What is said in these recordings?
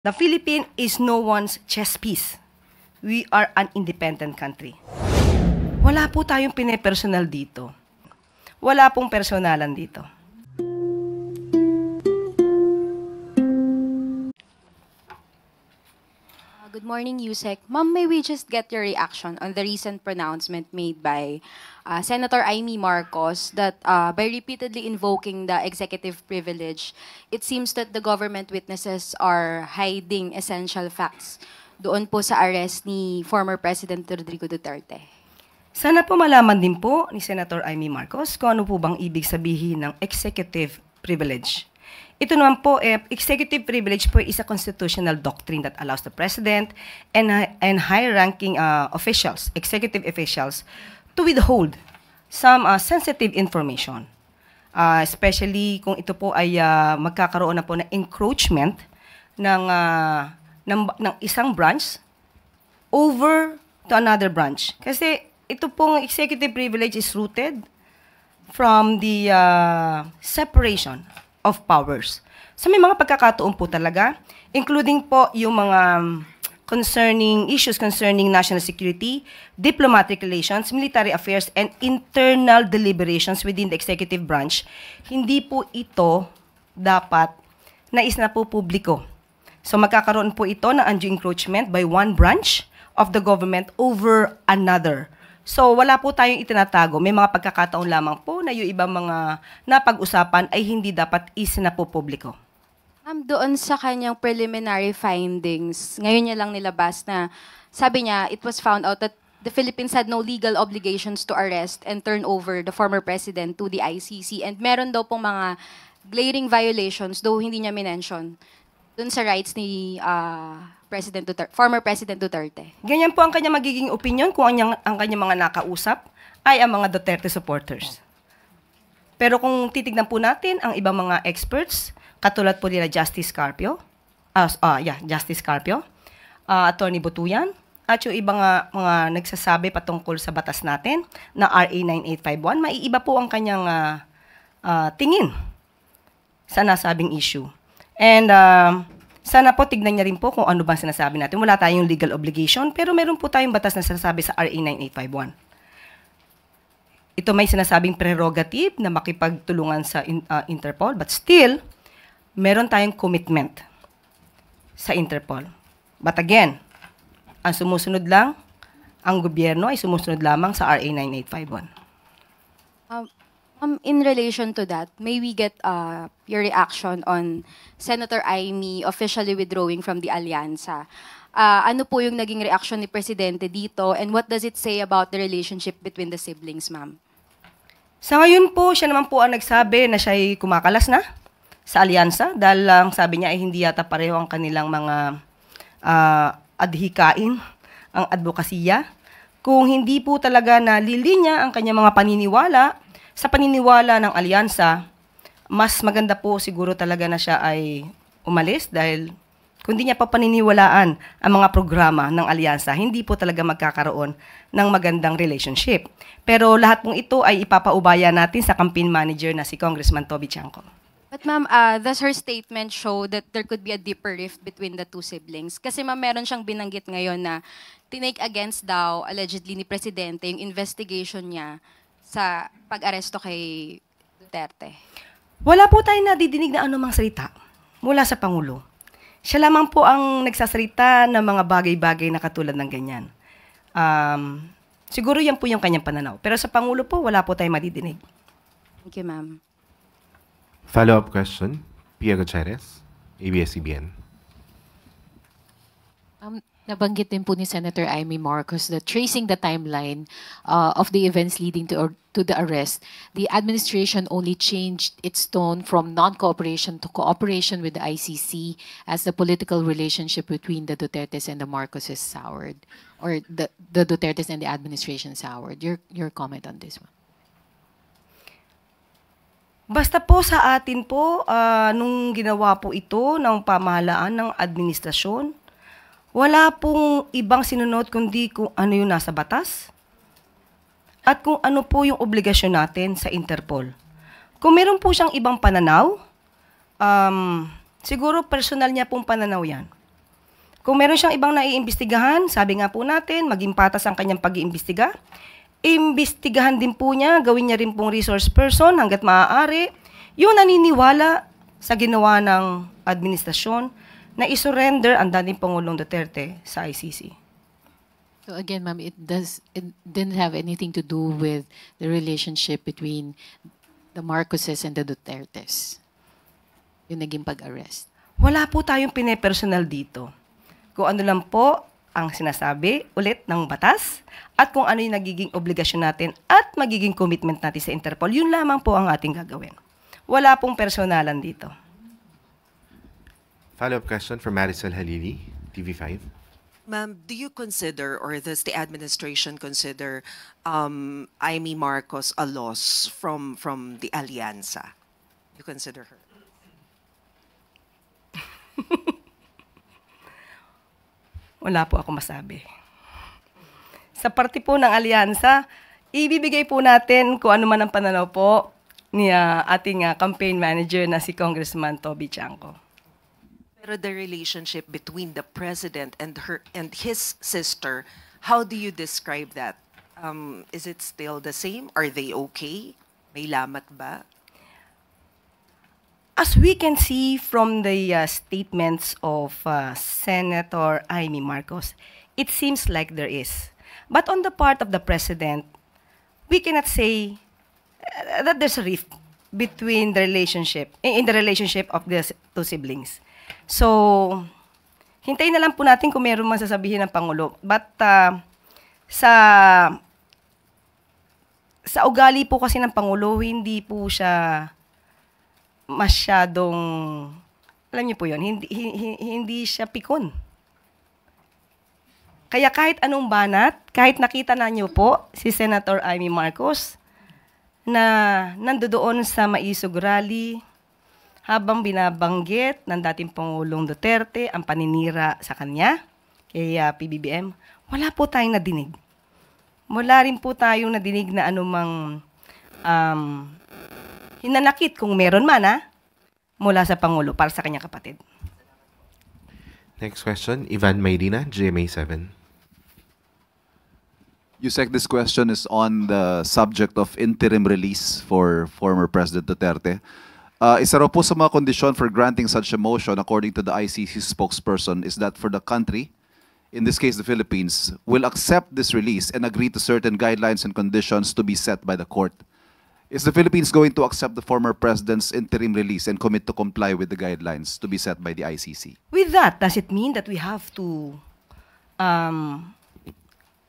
The Philippines is no one's chess piece. We are an independent country. Wala po tayong pine-personal dito. Wala pong personalan dito. Good morning, Yusek. Ma'am, may we just get your reaction on the recent pronouncement made by Senator Amy Marcos that by repeatedly invoking the executive privilege, it seems that the government witnesses are hiding essential facts doon po sa arrest ni former President Rodrigo Duterte. Sana po malaman din po ni Senator Amy Marcos kung ano po bang ibig sabihin ng executive privilege. Ito naman po, executive privilege po is a constitutional doctrine that allows the president and high-ranking officials, executive officials, to withhold some sensitive information. Especially kung ito po ay magkakaroon na po ng encroachment ng isang branch over to another branch. Kasi ito pong executive privilege is rooted from the separation of powers. So may mga pagkakataon po talaga, including po yung mga issues concerning national security, diplomatic relations, military affairs, and internal deliberations within the executive branch. Hindi po ito dapat nais na po publiko. So magkakaroon po ito ng undue encroachment by one branch of the government over another. So, wala po tayong itinatago. May mga pagkakataon lamang po na yung ibang mga napag-usapan ay hindi dapat isinapopubliko. Doon sa kanyang preliminary findings, ngayon niya lang nilabas na sabi niya, it was found out that the Philippines had no legal obligations to arrest and turn over the former president to the ICC. And meron daw pong mga glaring violations, though hindi niya minention, doon sa rights ni former President Duterte. Ganyan po ang kanya magiging opinion kung ang kanya mga nakausap ay ang mga Duterte supporters. Pero kung titignan po natin ang ibang mga experts, katulad po nila Justice Carpio, Attorney Butuyan, at yung ibang mga nagsasabi patungkol sa batas natin na RA 9851, maiiba po ang kanyang tingin sa nasabing issue. And sana po tignan niya rin po kung ano bang sinasabi natin. Wala tayong legal obligation, pero meron po tayong batas na sinasabi sa RA 9851. Ito may sinasabing prerogative na makipagtulungan sa Interpol, but still, meron tayong commitment sa Interpol. But again, ang sumusunod lang, ang gobyerno ay sumusunod lamang sa RA 9851. In relation to that, may we get your reaction on Senator Amy officially withdrawing from the Alyansa? Ano po yung naging reaction ni Presidente dito, and what does it say about the relationship between the siblings, ma'am? Sa ngayon po, siya naman po ang nagsabi na siya'y kumakalas na sa Alyansa dahil lang sabi niya ay hindi yata pareho ang kanilang mga adhikain, ang advokasya. Kung hindi po talaga nalilinya ang kanyang mga paniniwala, sa paniniwala ng Alyansa, mas maganda po siguro talaga na siya ay umalis dahil kung di niya pa paniniwalaan ang mga programa ng Alyansa, hindi po talaga magkakaroon ng magandang relationship. Pero lahat pong ito ay ipapaubaya natin sa campaign manager na si Congressman Toby Chanco. But ma'am, does her statement show that there could be a deeper rift between the two siblings? Kasi ma'am, meron siyang binanggit ngayon na tinake against daw, allegedly ni Presidente, yung investigation niya sa pag-aresto kay Duterte. Wala po tayong nadidinig na anumang salita mula sa Pangulo. Siya lamang po ang nagsasalita ng mga bagay-bagay na katulad ng ganyan. Siguro yan po yung kanyang pananaw. Pero sa Pangulo po, wala po tayong madidinig. Thank you, ma'am. Follow-up question, Pia Gutierrez, ABS-CBN. Nabanggit din po ni Senator Amy Marcos that tracing the timeline of the events leading to the arrest, the administration only changed its tone from non-cooperation to cooperation with the ICC as the political relationship between the Dutertes and the Marcoses soured, or the Dutertes and the administration soured. Your comment on this one? Basta po sa atin po, nung ginawa po ito ng pamahalaan ng administrasyon, wala pong ibang sinunod kundi kung ano yung nasa batas at kung ano po yung obligasyon natin sa Interpol. Kung meron po siyang ibang pananaw, siguro personal niya pong pananaw yan. Kung meron siyang ibang naiimbestigahan, sabi nga po natin, maging patas ang kanyang pag-iimbestiga. Imbestigahan din po niya, gawin niya rin pong resource person hanggat maaari. Yung naniniwala sa ginawa ng administrasyon na isurrender ang dating Pangulong Duterte sa ICC. So again, ma'am, it didn't have anything to do with the relationship between the Marcoses and the Dutertes. Yung naging pag-arrest. Wala po tayong pinepersonal dito. Kung ano lang po ang sinasabi ulit ng batas at kung ano yung nagiging obligasyon natin at magiging commitment natin sa Interpol, yun lamang po ang ating gagawin. Wala pong personalan dito. Follow-up question from Maricel Halili, TV5. Ma'am, do you consider or does the administration consider Amy Marcos a loss from the Alianza? You consider her? Wala po ako masabi. Sa parte po ng alyansa, ibibigay po natin kung ano man ang pananaw po ni ating campaign manager na si Congressman Toby Chanco. Pero the relationship between the president and his sister, how do you describe that? Is it still the same? Are they okay? May lamat ba? As we can see from the statements of Senator Amy Marcos, it seems like there is. But on the part of the president, we cannot say that there's a rift between the relationship, in the relationship of the two siblings. So, hintayin na lang po natin kung meron man sasabihin ng Pangulo. But sa ugali po kasi ng Pangulo, hindi po siya masyadong, alam niyo po yun, hindi siya pikon. Kaya kahit anong banat, kahit nakita na niyo po si Senator Amy Marcos na nandoon sa Maisog Rally habang binabanggit ng dating Pangulong Duterte ang paninira sa kanya, kay PBBM, wala po tayong nadinig. Wala rin po tayong nadinig na anumang hinanakit kung meron man mula sa Pangulo para sa kanyang kapatid. Next question, Ivan Mayrina, GMA7. Yusek, this question is on the subject of interim release for former President Duterte. Isa raw po sa mga kondisyon for granting such a motion, according to the ICC spokesperson, is that for the country, in this case the Philippines, will accept this release and agree to certain guidelines and conditions to be set by the court. Is the Philippines going to accept the former president's interim release and commit to comply with the guidelines to be set by the ICC? With that, does it mean that we have to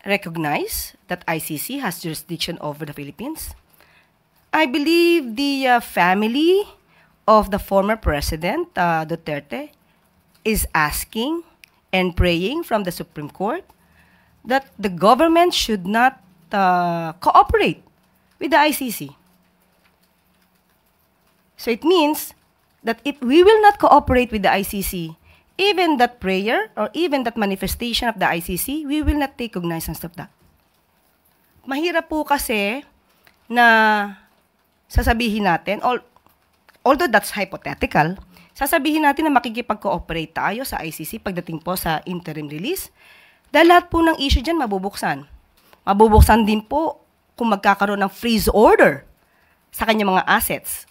recognize that ICC has jurisdiction over the Philippines? I believe the family of the former president, Duterte, is asking and praying from the Supreme Court that the government should not cooperate with the ICC. So it means that if we will not cooperate with the ICC, even that prayer or even that manifestation of the ICC, we will not take cognizance of that. Mahirap po kasi na sasabihin natin, although that's hypothetical, sasabihin natin na makikipag-cooperate tayo sa ICC pagdating po sa interim release, dahil lahat po ng issue dyan mabubuksan. Mabubuksan din po kung magkakaroon ng freeze order sa kanyang mga assets.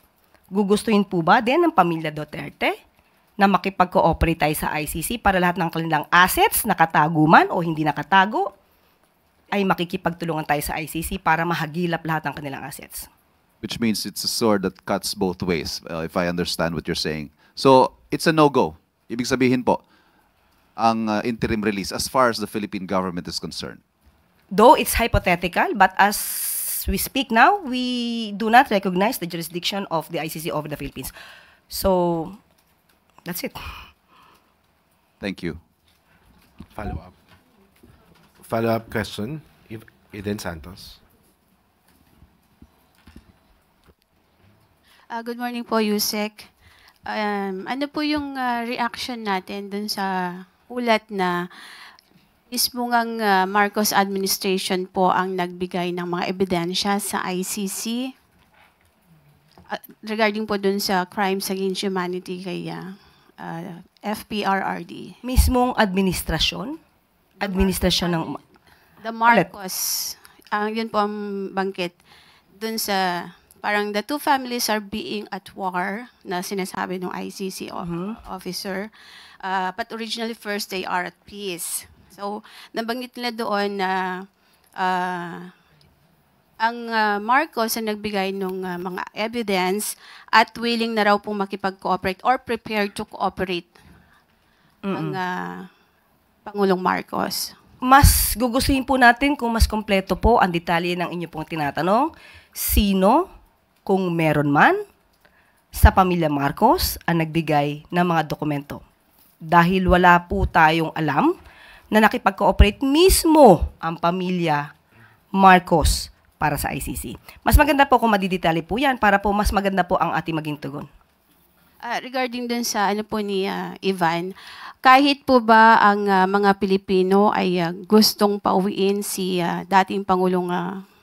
Gugustuhin po ba din ng pamilya Duterte na makipag-cooperate tayo sa ICC para lahat ng kanilang assets, nakatago man o hindi nakatago, ay makikipagtulungan tayo sa ICC para mahagilap lahat ng kanilang assets? Which means it's a sword that cuts both ways, if I understand what you're saying. So, it's a no-go. Ibig sabihin po, ang interim release as far as the Philippine government is concerned. Though it's hypothetical, but as we speak now, we do not recognize the jurisdiction of the ICC over the Philippines. So, that's it. Thank you. Follow-up. Follow-up question, Eden Santos. Good morning po, Yusek. Ano po yung reaction natin dun sa ulat na mismo ngang Marcos administration po ang nagbigay ng mga ebidensya sa ICC regarding po dun sa crimes against humanity kay FPRRD. Mismong administrasyon? Administrasyon ng... The Marcos, yun po ang bangkit dun sa parang the two families are being at war na sinasabi ng ICC officer. But originally first they are at peace. So nabanggit nila doon na ang Marcos ang nagbigay ng mga evidence at willing na raw pong makipag-cooperate or prepared to cooperate ang Pangulong Marcos. Mas gugustuhin po natin kung mas kompleto po ang detalye ng inyo pong tinatanong. Sino, kung meron man, sa pamilya Marcos ang nagbigay ng mga dokumento. Dahil wala po tayong alam na nakipag-cooperate mismo ang pamilya Marcos para sa ICC. Mas maganda po kung madidetalye po yan para po mas maganda po ang ating maging tugon. Regarding dun sa ano po ni Ivan, kahit po ba ang mga Pilipino ay gustong pauwiin si dating Pangulong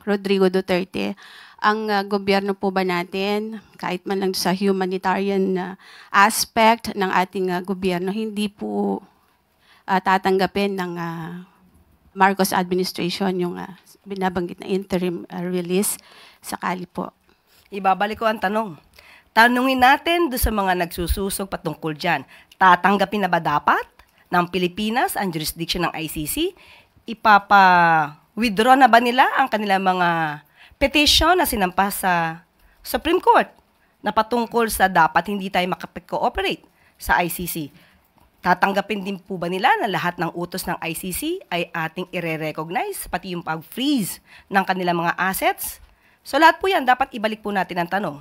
Rodrigo Duterte, ang gobyerno po ba natin, kahit man lang sa humanitarian aspect ng ating gobyerno, hindi po tatanggapin ng Marcos administration yung binabanggit na interim release sakali po? Ibabalik ko ang tanong. Tanungin natin doon sa mga nagsususog patungkol dyan. Tatanggapin na ba dapat ng Pilipinas ang jurisdiction ng ICC? Ipapa-withdraw na ba nila ang kanilang mga petition na sinampas sa Supreme Court na patungkol sa dapat hindi tayo makapag-cooperate sa ICC? Tatanggapin din po ba nila na lahat ng utos ng ICC ay ating ire-recognize, pati yung pag-freeze ng kanilang mga assets? So lahat po yan, dapat ibalik po natin ang tanong.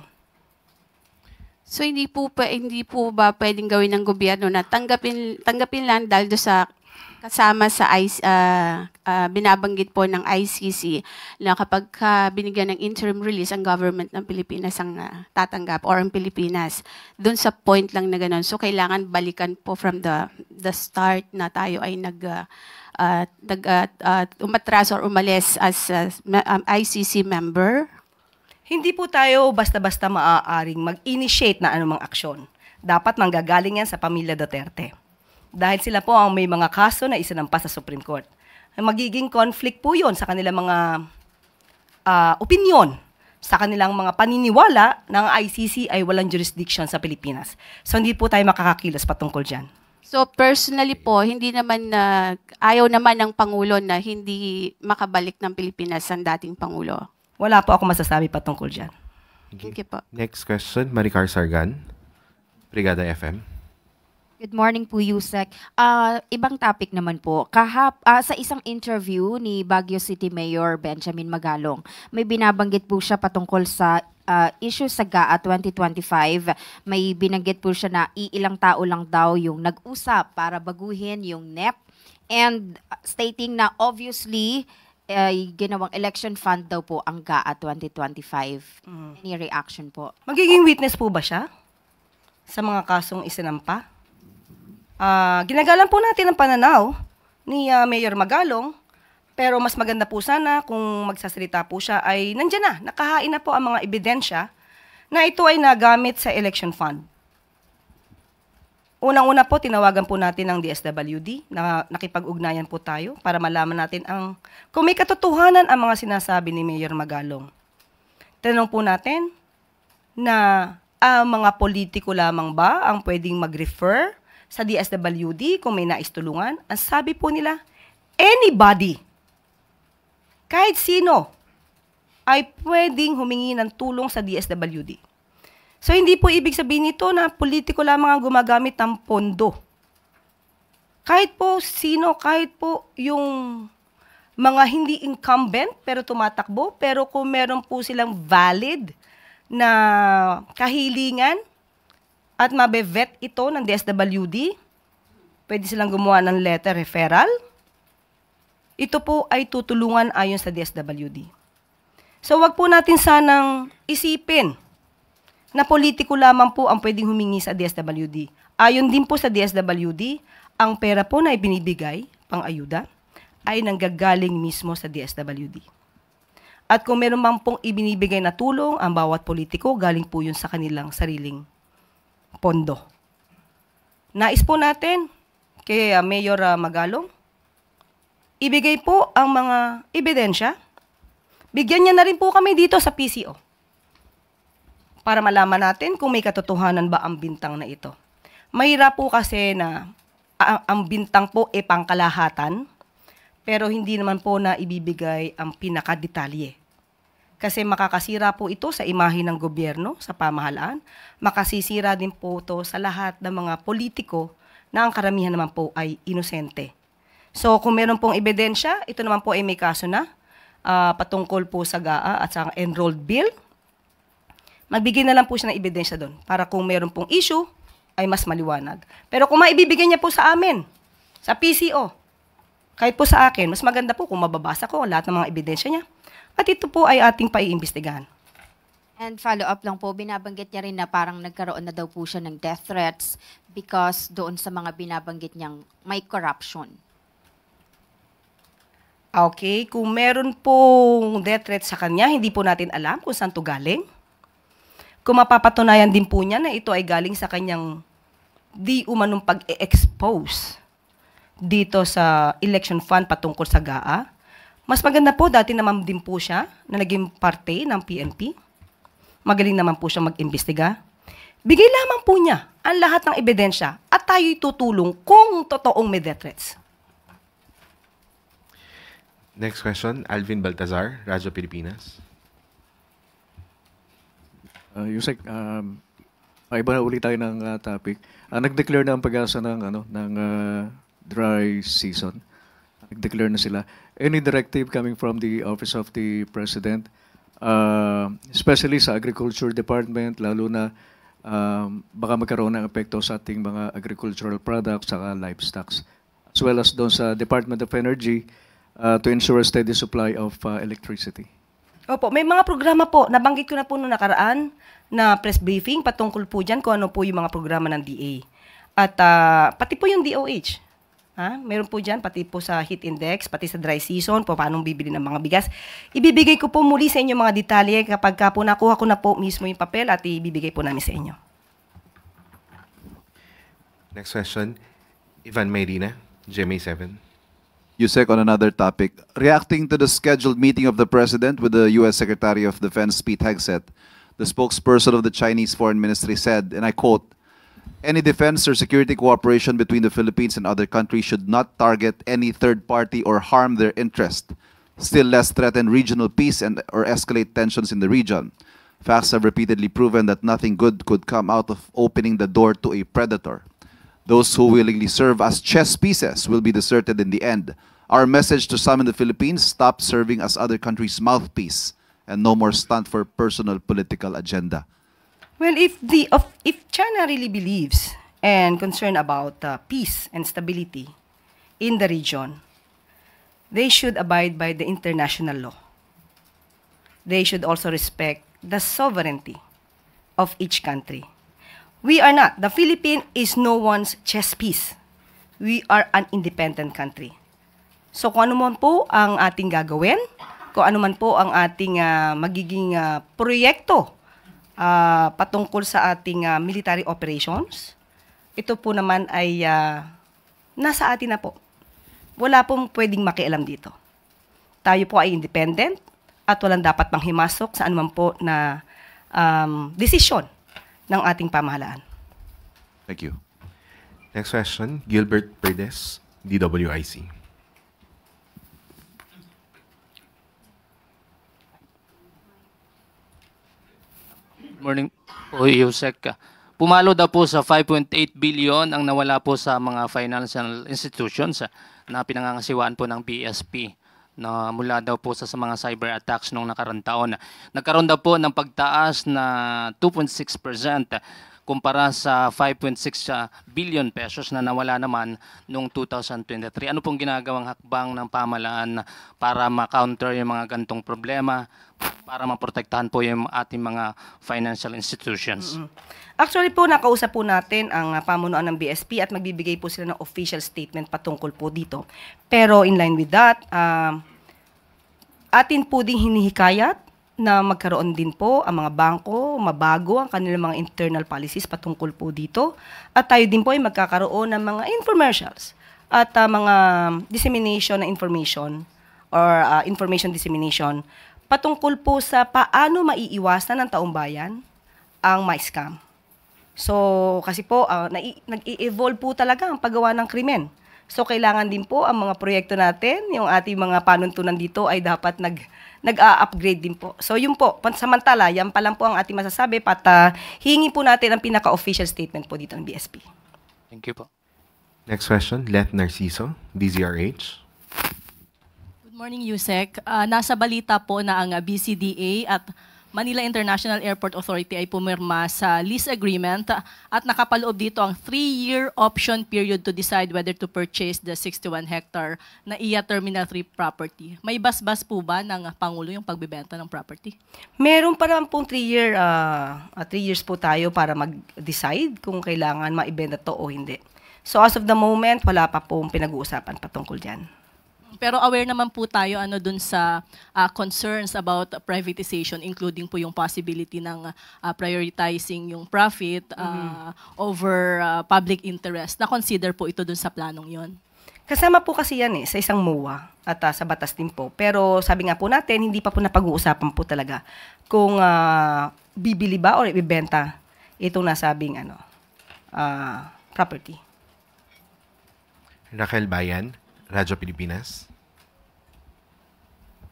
So hindi po ba pwedeng gawin ng gobyerno na tanggapin lang dahil do sa kasama sa binabanggit po ng ICC na kapag binigyan ng interim release ang government ng Pilipinas ang tatanggap or ang Pilipinas doon sa point lang na gano'n. So kailangan balikan po from the start na tayo ay umatras or umalis as ICC member. Hindi po tayo basta-basta maaaring mag-initiate na anumang aksyon. Dapat manggagaling yan sa pamilya Duterte. Dahil sila po ang may mga kaso na isinampas sa Supreme Court. Magiging conflict po yun sa kanilang mga opinion, sa kanilang mga paniniwala na ang ICC ay walang jurisdiction sa Pilipinas. So hindi po tayo makakakilos patungkol dyan. So personally po, hindi naman ayaw naman ng Pangulo na hindi makabalik ng Pilipinas ang dating Pangulo. Wala po ako masasabi patungkol dyan. Thank you po. Next question, Maricar Sargan, Brigada FM. Good morning po, Yusek. Ibang topic naman po. Sa isang interview ni Baguio City Mayor Benjamin Magalong, may binabanggit po siya patungkol sa issue sa GAA 2025. May binanggit po siya na iilang tao lang daw yung nag-usap para baguhin yung NEP and stating na obviously ginawang election fund daw po ang GAA 2025. Any reaction po? Magiging witness po ba siya sa mga kasong isinampa? Ginagalang po natin ang pananaw ni Mayor Magalong, pero mas maganda po sana kung magsasalita po siya ay nandiyan na, nakahain na po ang mga ebidensya na ito ay nagamit sa election fund. Unang-una po, tinawagan po natin ng DSWD na nakipag-ugnayan po tayo para malaman natin kung may katotohanan ang mga sinasabi ni Mayor Magalong. Tanong po natin na mga politiko lamang ba ang pwedeng mag-refer sa DSWD kung may naistulungan? Ang sabi po nila, anybody, kahit sino, ay pwedeng humingi ng tulong sa DSWD. So, hindi po ibig sabihin nito na politiko lamang ang gumagamit ng pondo. Kahit po sino, kahit po yung mga hindi incumbent pero tumatakbo, pero kung meron po silang valid na kahilingan at mabe-vet ito ng DSWD, pwede silang gumawa ng letter referral. Ito po ay tutulungan ayon sa DSWD. So, wag po natin sanang isipin na politiko lamang po ang pwedeng humingi sa DSWD. Ayon din po sa DSWD, ang pera po na ibinibigay, pang-ayuda, ay nanggagaling mismo sa DSWD. At kung meron man pong ibinibigay na tulong, ang bawat politiko, galing po yun sa kanilang sariling pondo. Nais po natin kay Mayor Magalong, ibigay po ang mga ebidensya. Bigyan niya na rin po kami dito sa PCO para malaman natin kung may katotohanan ba ang bintang na ito. Mahirap po kasi na ang bintang po ay pangkalahatan, pero hindi naman po na ibibigay ang pinakadetalye. Kasi makakasira po ito sa imahe ng gobyerno, sa pamahalaan. Makasisira din po ito sa lahat ng mga politiko na ang karamihan naman po ay inosente. So kung meron pong ebidensya, ito naman po ay may kaso na patungkol po sa GAA at sa enrolled bill. Magbigay na lang po siya ng ebidensya doon para kung meron pong issue ay mas maliwanag. Pero kung maibibigay niya po sa amin, sa PCO, kahit po sa akin, mas maganda po kung mababasa ko lahat ng mga ebidensya niya. At ito po ay ating paiimbestigahan. And follow-up lang po, binabanggit niya rin na parang nagkaroon na daw po siya ng death threats because doon sa mga binabanggit niyang may corruption. Okay, kung meron pong death threat sa kanya, hindi po natin alam kung saan to galing. Kung mapapatunayan din po niya na ito ay galing sa kanyang di umanong pag-expose dito sa election fund patungkol sa GAA, mas maganda po, dati naman din po siya na naging parte ng PNP. Magaling naman po siya mag-imbestiga. Bigay lamang po niya ang lahat ng ebidensya at tayo'y tutulong kung totoong may death threats. Next question, Alvin Baltazar, Radyo Pilipinas. Yusek, iba na ulit tayo ng topic. Nag-declare na ang Pag-asa ng dry season. Nag-declare na sila. Any directive coming from the Office of the President, especially sa Agriculture Department, lalo na baka magkaroon ng epekto sa ating mga agricultural products saka livestock, as well as doon sa Department of Energy to ensure a steady supply of electricity. Opo, may mga programa po. Nabanggit ko na po noong nakaraan na press briefing patungkol po dyan kung ano po yung mga programa ng DA. At pati po yung DOH. Meron po dyan, pati po sa heat index, pati sa dry season, po paano bibili ng mga bigas. Ibibigay ko po muli sa inyo mga detalye kapag ka po nakuha ko na po mismo yung papel at ibibigay po namin sa inyo. Next question, Ivan Mayrina, GMA7. Yusek, on another topic. Reacting to the scheduled meeting of the President with the U.S. Secretary of Defense Pete Hegseth, the spokesperson of the Chinese Foreign Ministry said, and I quote, "Any defense or security cooperation between the Philippines and other countries should not target any third party or harm their interest, still less threaten regional peace and or escalate tensions in the region. Facts have repeatedly proven that nothing good could come out of opening the door to a predator. Those who willingly serve as chess pieces will be deserted in the end. Our message to some in the Philippines, stop serving as other countries' mouthpiece and no more stunt for personal political agenda." Well, if China really believes and concerned about peace and stability in the region, they should abide by the international law. They should also respect the sovereignty of each country. We are not. The Philippines is no one's chess piece. We are an independent country. So kung ano man po ang ating gagawin, kung ano man po ang ating magiging proyekto patungkol sa ating military operations, ito po naman ay nasa atin na po. Wala pong pwedeng makialam dito. Tayo po ay independent at walang dapat manghimasok sa anuman po na desisyon ng ating pamahalaan. Thank you. Next question, Gilbert Perdes, DWIC. Morning po, Yusek. Pumalo daw po sa 5.8 billion ang nawala po sa mga financial institutions na pinangangasiwaan po ng BSP na mula daw po sa mga cyber attacks noong nakarang taon. Nagkaroon daw po ng pagtaas na 2.6% kumpara sa 5.6 billion pesos na nawala naman noong 2023. Ano pong ginagawang hakbang ng pamahalaan para ma-counter yung mga gantong problema, para maprotektahan po yung ating mga financial institutions? Actually po, nakausap po natin ang pamunuan ng BSP at magbibigay po sila ng official statement patungkol po dito. Pero in line with that, atin po ding hinihikayat na magkaroon din po ang mga bangko, mabago ang kanilang mga internal policies patungkol po dito. At tayo din po ay magkakaroon ng mga infomercials at mga dissemination na information or information dissemination patungkol po sa paano maiiwasan ng taong bayan ang ma-scam. So, kasi po, nag-i-evolve po talaga ang paggawa ng krimen. So, kailangan din po ang mga proyekto natin, yung ating mga panuntunan dito ay dapat nag-upgrade din po. So, yun po, pansamantala, yan pa lang po ang ating masasabi pat hingi po natin ang pinaka-official statement po dito ng BSP. Thank you po. Next question, Let Narciso, DZRH. Good morning, Yusek. Nasa balita po na ang BCDA at Manila International Airport Authority ay pumirma sa lease agreement at nakapaloob dito ang 3-year option period to decide whether to purchase the 61-hectare na iya Terminal 3 property. May basbas po ba ng Pangulo yung pagbebenta ng property? Meron pa naman pong 3 years po tayo para mag-decide kung kailangan maibenta to o hindi. So as of the moment, wala pa pong pinag-uusapan patungkol dyan. Pero aware naman po tayo dun sa concerns about privatization, including po yung possibility ng prioritizing yung profit over public interest. Na-consider po ito dun sa planong yon. Kasama po kasi yan sa isang MOA at sa batas din po. Pero sabi nga po natin, hindi pa po napag-uusapan po talaga kung bibili ba o ibibenta itong nasabing property. Raquel Bayan, Radyo Pilipinas.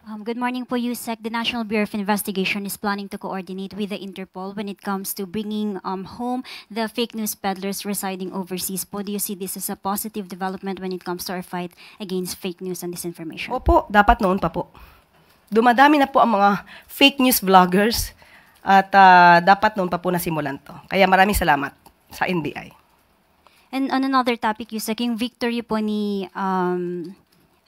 Good morning po, Yusek. The National Bureau of Investigation is planning to coordinate with the Interpol when it comes to bringing home the fake news peddlers residing overseas. Po, do you see this as a positive development when it comes to our fight against fake news and disinformation? Opo, dapat noon pa po. Dumadami na po ang mga fake news vloggers at dapat noon pa po nasimulan to. Kaya maraming salamat sa NBI. And on another topic, Yusek, yung victory po ni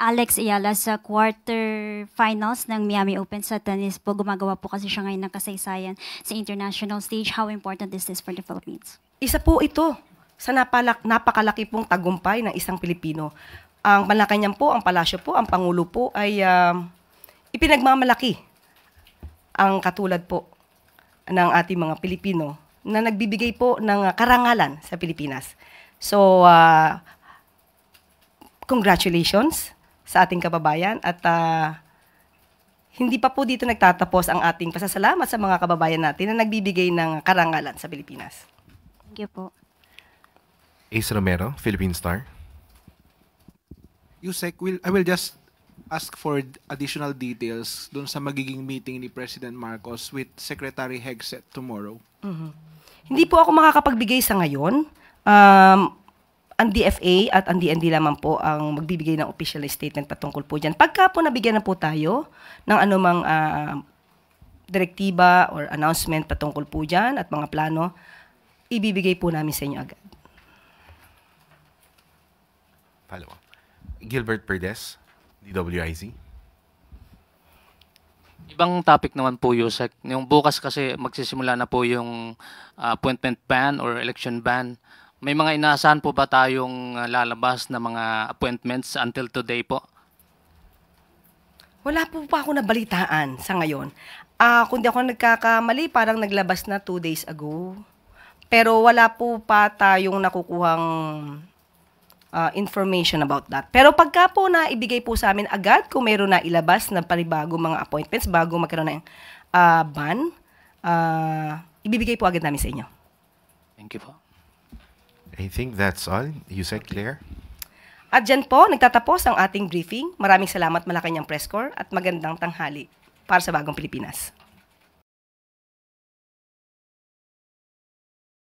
Alex Ayala sa quarterfinals ng Miami Open sa tennis po. Gumagawa po kasi siya ngayon ng kasaysayan sa international stage. How important is this for the Philippines? Isa po ito sa napakalaki pong tagumpay ng isang Pilipino. Ang Malacanang po, ang palasyo po, ang Pangulo po ay ipinagmamalaki ang katulad po ng ating mga Pilipino na nagbibigay po ng karangalan sa Pilipinas. So, congratulations sa ating kababayan at hindi pa po dito nagtatapos ang ating pasasalamat sa mga kababayan natin na nagbibigay ng karangalan sa Pilipinas. Thank you po. Ace Romero, Philippine Star. Yusek, I will just ask for additional details dun sa magiging meeting ni President Marcos with Secretary Hegseth tomorrow. Hindi po ako makakapagbigay sa ngayon. Ang DFA at ang DND lamang po ang magbibigay ng official statement patungkol po dyan. Pagka po nabigyan na po tayo ng anumang direktiba or announcement patungkol po dyan at mga plano, ibibigay po namin sa inyo agad. Follow up. Gilbert Perdes, DWIZ. Ibang topic naman po, Yusek. Yung bukas kasi magsisimula na po yung appointment ban or election ban. May mga inaasahan po ba tayong lalabas na mga appointments until today po? Wala po pa ako nabalitaan sa ngayon. Kung di ako nagkakamali, parang naglabas na 2 days ago. Pero wala po pa tayong nakukuhang information about that. Pero pagka po na ibigay po sa amin agad, kung meron na ilabas na panibago mga appointments bago magkaroon ng ban, ibibigay po agad namin sa inyo. Thank you po. I think that's all. Yusek, Claire? At dyan po, nagtatapos ang ating briefing. Maraming salamat Malacanang Press Corps at magandang tanghali para sa Bagong Pilipinas.